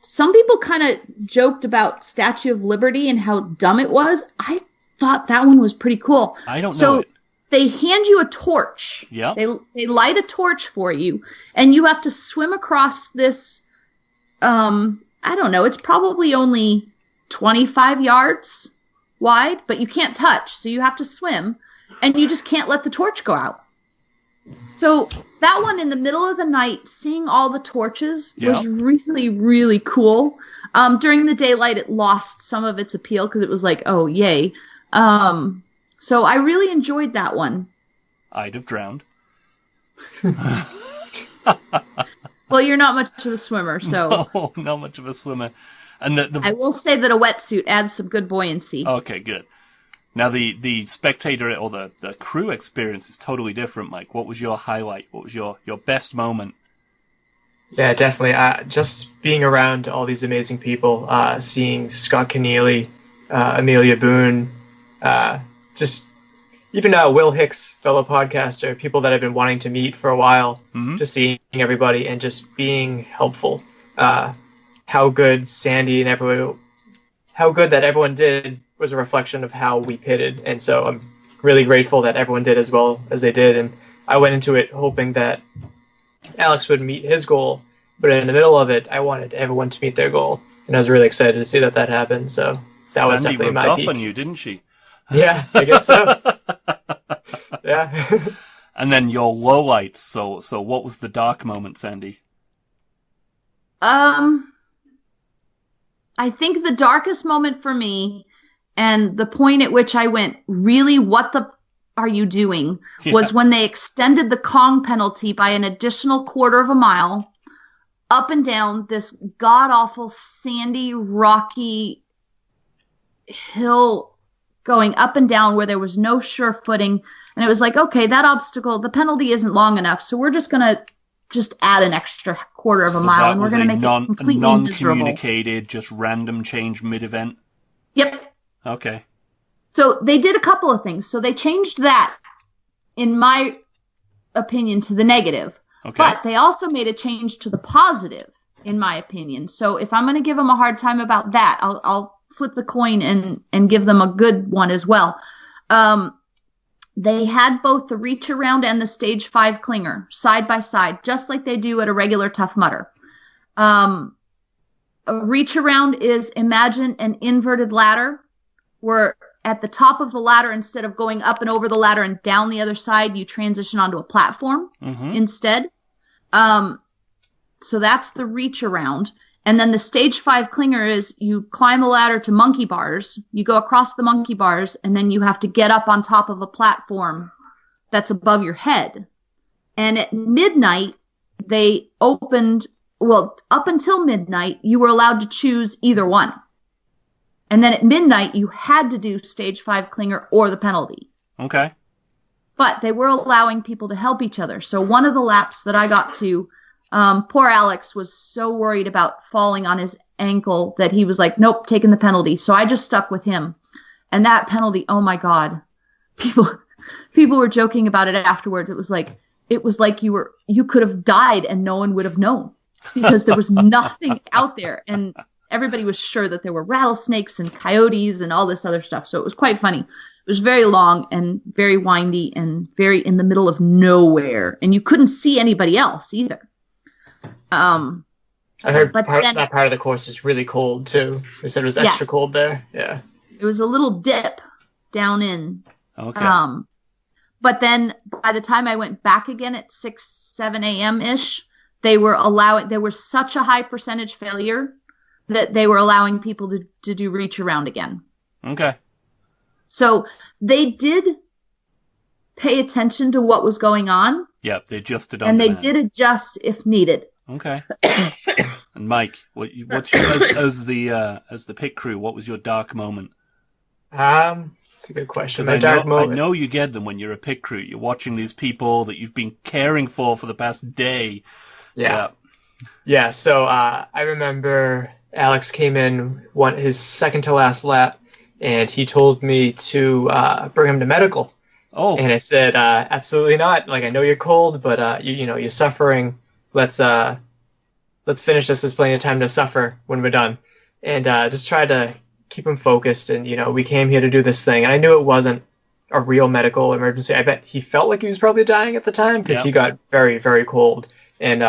Some people kind of joked about Statue of Liberty and how dumb it was. I thought that one was pretty cool. I don't know it. They hand you a torch. Yeah. They light a torch for you, and you have to swim across this, I don't know, it's probably only 25 yards wide, but you can't touch, so you have to swim, and you just can't let the torch go out. So that one in the middle of the night, seeing all the torches was really, really cool. During the daylight, it lost some of its appeal because it was like, oh, yay. So I really enjoyed that one. I'd have drowned. Well, you're not much of a swimmer, so... No, not much of a swimmer. And I will say that a wetsuit adds some good buoyancy. Okay, good. Now, the spectator or the crew experience is totally different, Mike. What was your highlight? What was your best moment? Yeah, definitely. Just being around all these amazing people, seeing Scott Keneally, Amelia Boone, just even Will Hicks, fellow podcaster, people that I've been wanting to meet for a while, just seeing everybody and just being helpful. How good Sandy and how good that everyone did was a reflection of how we pitted. And so I'm really grateful that everyone did as well as they did. And I went into it hoping that Alex would meet his goal, but in the middle of it, I wanted everyone to meet their goal. And I was really excited to see that happened. So that was definitely my peak. Sandy rubbed off on you, didn't she? Yeah, I guess so. Yeah. And then your lowlights. So what was the dark moment, Sandy? I think the darkest moment for me, and the point at which I went, really, what the are you doing, was when they extended the Kong penalty by an additional quarter of a mile up and down this god-awful, sandy, rocky hill going up and down where there was no sure footing. And it was like, okay, that obstacle, the penalty isn't long enough, so we're just going to add an extra quarter of a mile, and we're going to make it completely non-communicated, just random change mid-event? Yep. Okay. So they did a couple of things. So they changed that, in my opinion, to the negative. Okay. But they also made a change to the positive, in my opinion. So if I'm going to give them a hard time about that, I'll flip the coin and give them a good one as well. They had both the reach around and the stage 5 clinger side by side, just like they do at a regular Tough Mudder. A reach around is, imagine an inverted ladder where at the top of the ladder, instead of going up and over the ladder and down the other side, you transition onto a platform instead. So that's the reach around. And then the stage 5 clinger is you climb a ladder to monkey bars, you go across the monkey bars, and then you have to get up on top of a platform that's above your head. And at midnight, they opened, well, up until midnight, you were allowed to choose either one. And then at midnight, you had to do stage 5 clinger or the penalty. Okay. But they were allowing people to help each other. So one of the laps that I got to, poor Alex was so worried about falling on his ankle that he was like, nope, taking the penalty. So I just stuck with him. And that penalty, oh my God. People were joking about it afterwards. It was like you could have died and no one would have known, because there was nothing out there. And everybody was sure that there were rattlesnakes and coyotes and all this other stuff. So it was quite funny. It was very long and very windy and very in the middle of nowhere. And you couldn't see anybody else either. I heard that part of the course was really cold too. They said it was extra cold there. Yeah. It was a little dip down in. Okay. But then by the time I went back again at 6, 7 a.m.-ish, there was such a high percentage failure that they were allowing people to do reach around again. Okay. So they did pay attention to what was going on. Yep, they adjusted on and demand. they did adjust if needed. Okay. And Mike, what's your, as the pit crew, what was your dark moment? That's a good question. I know you get them when you're a pit crew. You're watching these people that you've been caring for the past day. Yeah. Yeah. So I remember Alex came in his second to last lap, and he told me to bring him to medical. Oh. And I said, absolutely not. Like, I know you're cold, but you're suffering. Let's finish this. There's plenty of time to suffer when we're done. And just try to keep him focused. And, we came here to do this thing. And I knew it wasn't a real medical emergency. I bet he felt like he was probably dying at the time because he got very, very cold. And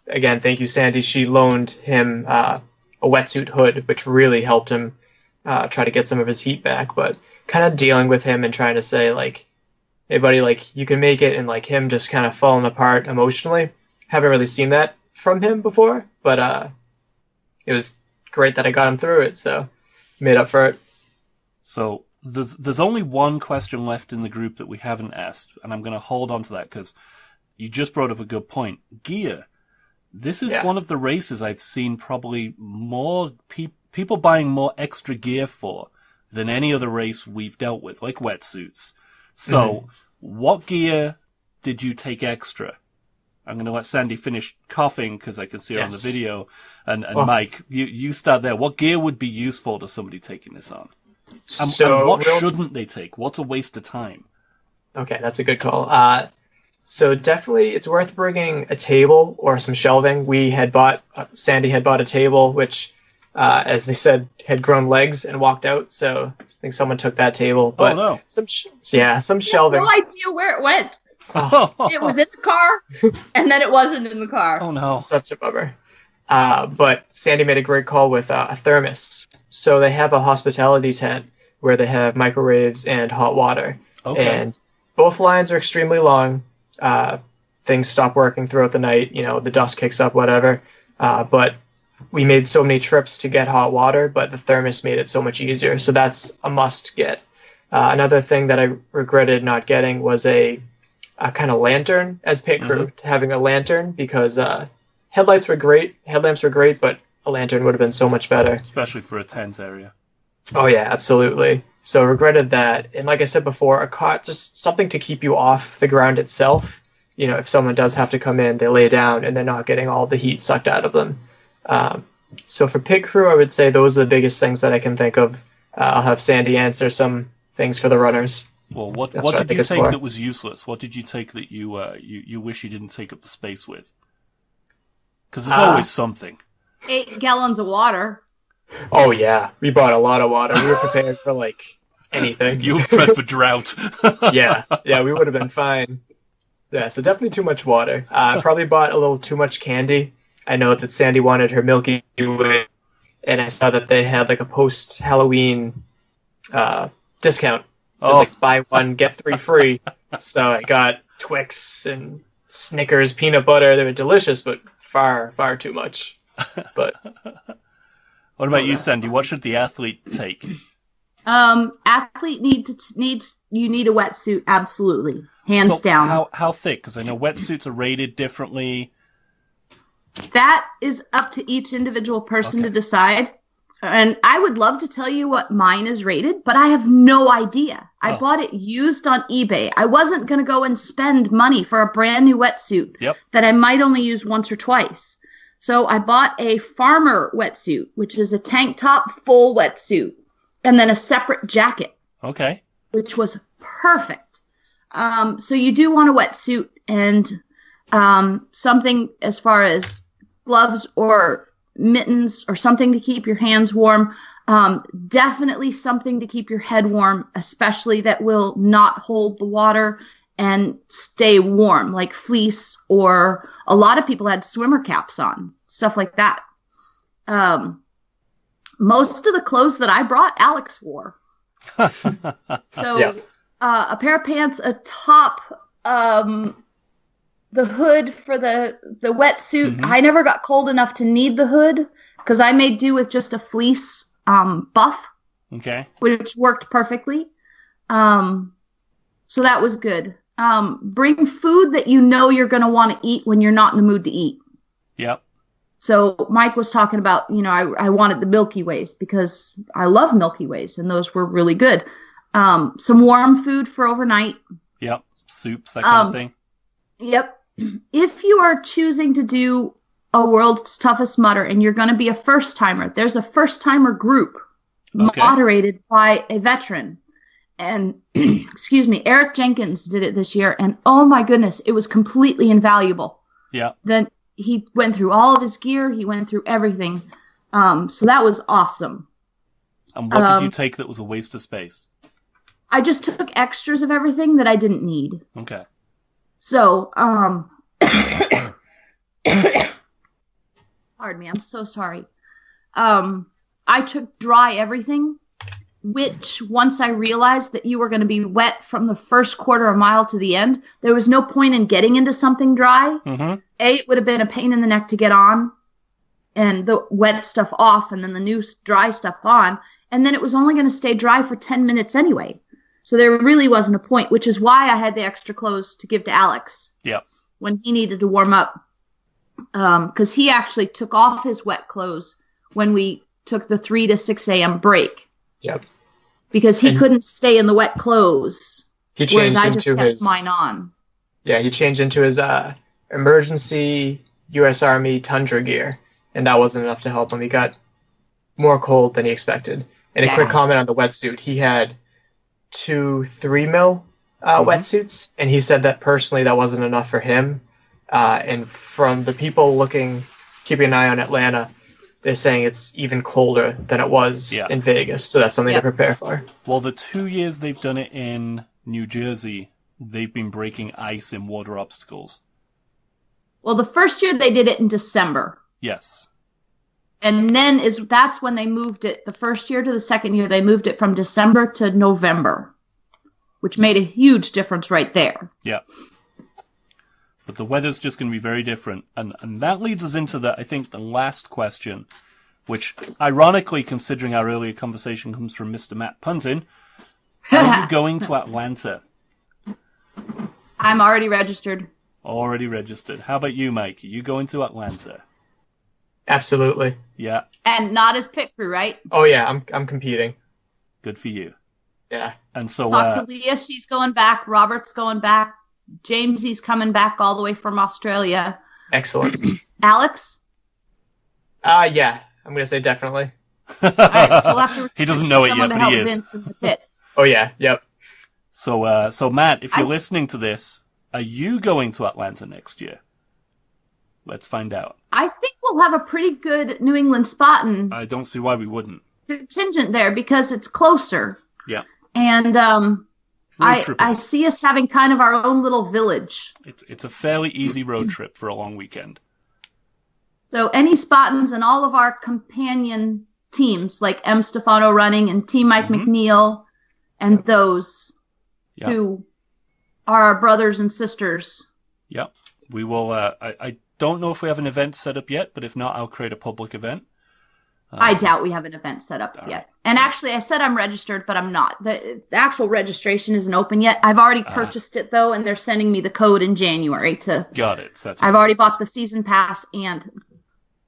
again, thank you, Sandy. She loaned him a wetsuit hood, which really helped him try to get some of his heat back. But kind of dealing with him and trying to say, like, hey, buddy, like, you can make it, and, like, him just kind of falling apart emotionally. Haven't really seen that from him before, but it was great that I got him through it, so made up for it. So there's only one question left in the group that we haven't asked, and I'm going to hold on to that because you just brought up a good point. Gear. This is one of the races I've seen probably more people buying more extra gear for than any other race we've dealt with, like wetsuits. So what gear did you take extra? I'm going to let Sandy finish coughing because I can see her on the video. And Mike, you start there. What gear would be useful to somebody taking this on? And what shouldn't they take? What's a waste of time? Okay, that's a good call. So definitely it's worth bringing a table or some shelving. Sandy had bought a table, which as they said, had grown legs and walked out. So I think someone took that table. But no. some shelving. No idea where it went. Oh. It was in the car, and then it wasn't in the car. Oh, no. Such a bummer. But Sandy made a great call with a thermos. So they have a hospitality tent where they have microwaves and hot water. Okay. And both lines are extremely long. Things stop working throughout the night. The dust kicks up, whatever. But we made so many trips to get hot water, but the thermos made it so much easier. So that's a must get. Another thing that I regretted not getting was a kind of lantern as pit crew, having a lantern, because headlamps were great, but a lantern would have been so much better. Especially for a tent area. Oh, yeah, absolutely. So regretted that. And like I said before, a cot, just something to keep you off the ground itself. If someone does have to come in, they lay down and they're not getting all the heat sucked out of them. So for pit crew, I would say those are the biggest things that I can think of. I'll have Sandy answer some things for the runners. Well, what did you take that was useless? What did you take that you wish you didn't take up the space with? Because there's always something. 8 gallons of water. Oh, yeah. We bought a lot of water. We were prepared for, anything. You were prepared for drought. Yeah, we would have been fine. Yeah, so definitely too much water. Probably bought a little too much candy. I know that Sandy wanted her Milky Way, and I saw that they had, a post-Halloween discount. So it was buy one, get 3 free. So I got Twix and Snickers, peanut butter. They were delicious, but far, far too much. But what about you, Sandy? What should the athlete take? Athlete you need a wetsuit, absolutely, hands down. How thick? Because I know wetsuits are rated differently. That is up to each individual person to decide. And I would love to tell you what mine is rated, but I have no idea. I bought it used on eBay. I wasn't going to go and spend money for a brand new wetsuit that I might only use once or twice. So I bought a farmer wetsuit, which is a tank top full wetsuit, and then a separate jacket. Okay. Which was perfect. So you do want a wetsuit and something as far as gloves or mittens or something to keep your hands warm. Definitely something to keep your head warm, especially that will not hold the water and stay warm, like fleece, or a lot of people had swimmer caps on, stuff like that. Most of the clothes that I brought, Alex wore. So a pair of pants, a top, the hood for the wetsuit. Mm-hmm. I never got cold enough to need the hood because I made do with just a fleece buff. Okay. Which worked perfectly. So that was good. Bring food that you know you're going to want to eat when you're not in the mood to eat. Yep. So Mike was talking about, I wanted the Milky Ways because I love Milky Ways, and those were really good. Some warm food for overnight. Yep. Soups, that kind of thing. Yep. If you are choosing to do a World's Toughest Mudder and you're going to be a first-timer, there's a first-timer group moderated by a veteran. And, excuse me, Eric Jenkins did it this year, and oh my goodness, it was completely invaluable. Yeah. Then he went through all of his gear. He went through everything. So that was awesome. And what did you take that was a waste of space? I just took extras of everything that I didn't need. Okay. So, pardon me, I'm so sorry. I took dry everything, which once I realized that you were going to be wet from the first quarter of a mile to the end, there was no point in getting into something dry. Mm-hmm. It would have been a pain in the neck to get on and the wet stuff off and then the new dry stuff on. And then it was only going to stay dry for 10 minutes anyway. So there really wasn't a point, which is why I had the extra clothes to give to Alex. Yeah. When he needed to warm up. Because he actually took off his wet clothes when we took the 3 to 6 a.m. break. Yep. Because he couldn't stay in the wet clothes. He changed I just into kept mine on. Yeah, he changed into his emergency U.S. Army Tundra gear. And that wasn't enough to help him. He got more cold than he expected. And a quick comment on the wetsuit. He had 2 3-mil wetsuits, and he said that personally that wasn't enough for him. And from the people keeping an eye on Atlanta, they're saying it's even colder than it was in Vegas. So that's something to prepare for. Well, the 2 years they've done it in New Jersey, they've been breaking ice in water obstacles. Well, the first year they did it in December. Yes. And then that's when they moved it. The first year to the second year, they moved it from December to November, which made a huge difference right there. Yeah. But the weather's just going to be very different. And that leads us into I think the last question, which ironically, considering our earlier conversation, comes from Mr. Matt Puntin. Are you going to Atlanta? I'm already registered. Already registered. How about you, Mike? Are you going to Atlanta? Absolutely. Yeah. And not as pit crew, right? Oh yeah, I'm competing. Good for you. Yeah. And so talk to Leah, she's going back. Robert's going back. Jamesy's coming back all the way from Australia. Excellent. Alex? Yeah. I'm gonna say definitely. All right, so we'll have to he doesn't know it yet, but he is. Vince in the pit. Oh yeah. Yep. So Matt, if you're listening to this, are you going to Atlanta next year? Let's find out. I think we'll have a pretty good New England spot and I don't see why we wouldn't. contingent there because it's closer. Yeah. And I see us having kind of our own little village. It's a fairly easy road trip for a long weekend. So any Spartans and all of our companion teams like MStefano Running and Team Mike McNeil and those who are our brothers and sisters. Yep. We will, I don't know if we have an event set up yet, but if not, I'll create a public event. I doubt we have an event set up yet. Right. And actually, I said I'm registered, but I'm not. The actual registration isn't open yet. I've already purchased it, though, and they're sending me the code in January to... Got it. So I've already bought the season pass, and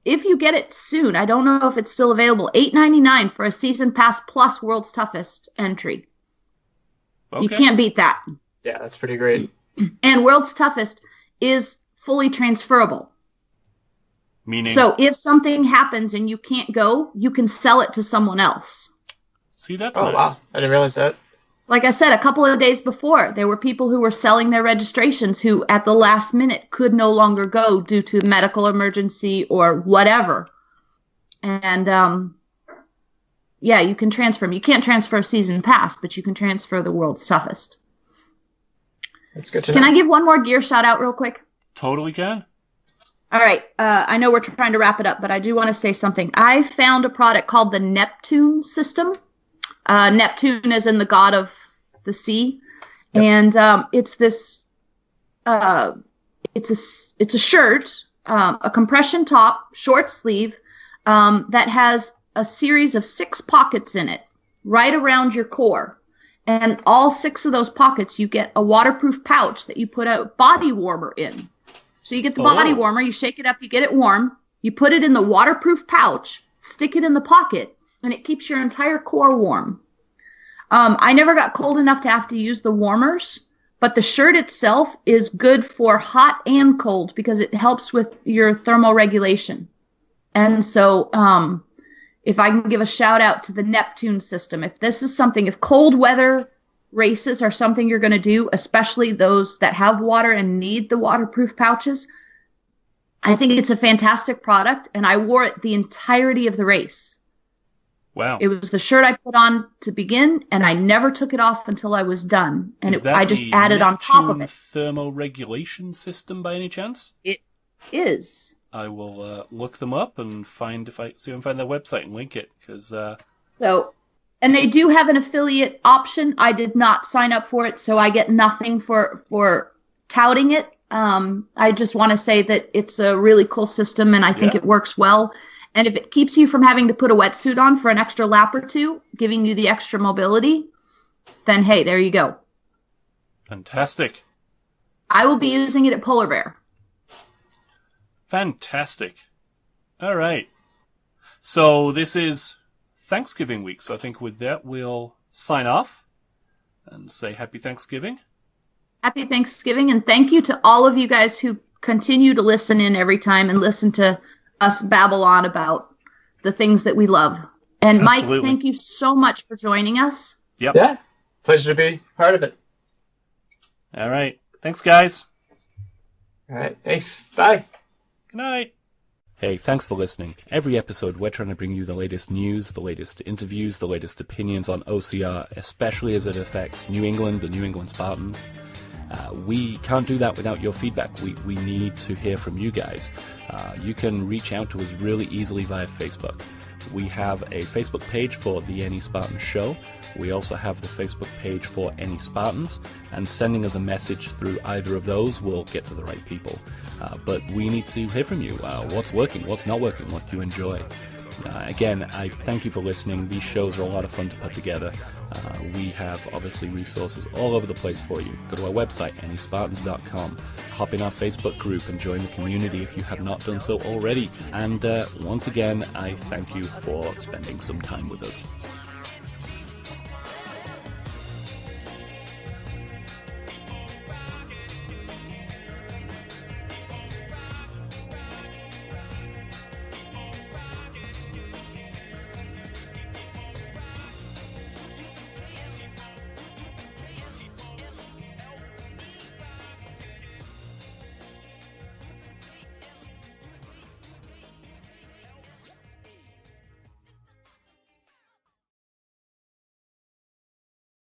if you get it soon, I don't know if it's still available, $8.99 for a season pass plus World's Toughest entry. Okay. You can't beat that. Yeah, that's pretty great. And World's Toughest is fully transferable. Meaning? So if something happens and you can't go, you can sell it to someone else. See, that's nice. Wow. I didn't realize that. Like I said, a couple of days before, there were people who were selling their registrations who at the last minute could no longer go due to medical emergency or whatever. And you can transfer them. You can't transfer a season pass, but you can transfer the World's Toughest. That's good to know. Can I give one more gear shout out real quick? Totally can. All right. I know we're trying to wrap it up, but I do want to say something. I found a product called the Neptune system. Neptune is in the god of the sea. Yep. And it's this, it's a shirt, a compression top, short sleeve, that has a series of 6 pockets in it right around your core. And all 6 of those pockets, you get a waterproof pouch that you put a body warmer in. So you get the body warmer, you shake it up, you get it warm, you put it in the waterproof pouch, stick it in the pocket, and it keeps your entire core warm. I never got cold enough to have to use the warmers, but the shirt itself is good for hot and cold because it helps with your thermal regulation. And so if I can give a shout out to the Neptune system, if this is something, if cold weather races are something you're going to do, especially those that have water and need the waterproof pouches, I think it's a fantastic product, and I wore it the entirety of the race. Wow. It was the shirt I put on to begin, and I never took it off until I was done. And I just added on top of it. Thermoregulation system by any chance? It is. I will look them up and see if I can find their website and link it, because... And they do have an affiliate option. I did not sign up for it, so I get nothing for touting it. I just want to say that it's a really cool system, and I think it works well. And if it keeps you from having to put a wetsuit on for an extra lap or two, giving you the extra mobility, then hey, there you go. Fantastic. I will be using it at Polar Bear. Fantastic. All right. So this is Thanksgiving week, so I think with that we'll sign off and say Happy Thanksgiving. Happy Thanksgiving, and thank you to all of you guys who continue to listen in every time and listen to us babble on about the things that we love. And Absolutely. Mike, thank you so much for joining us. Yep. Yeah, pleasure to be part of it. All right. Thanks, guys. All right. Thanks. Bye. Good night. Hey, thanks for listening. Every episode, we're trying to bring you the latest news, the latest interviews, the latest opinions on OCR, especially as it affects New England, the New England Spartans. We can't do that without your feedback. We need to hear from you guys. You can reach out to us really easily via Facebook. We have a Facebook page for the Any Spartan Show. We also have the Facebook page for Any Spartans, and sending us a message through either of those will get to the right people. But we need to hear from you. What's working? What's not working? What do you enjoy? Again, I thank you for listening. These shows are a lot of fun to put together. We have, obviously, resources all over the place for you. Go to our website, anyspartans.com. Hop in our Facebook group and join the community if you have not done so already. And once again, I thank you for spending some time with us.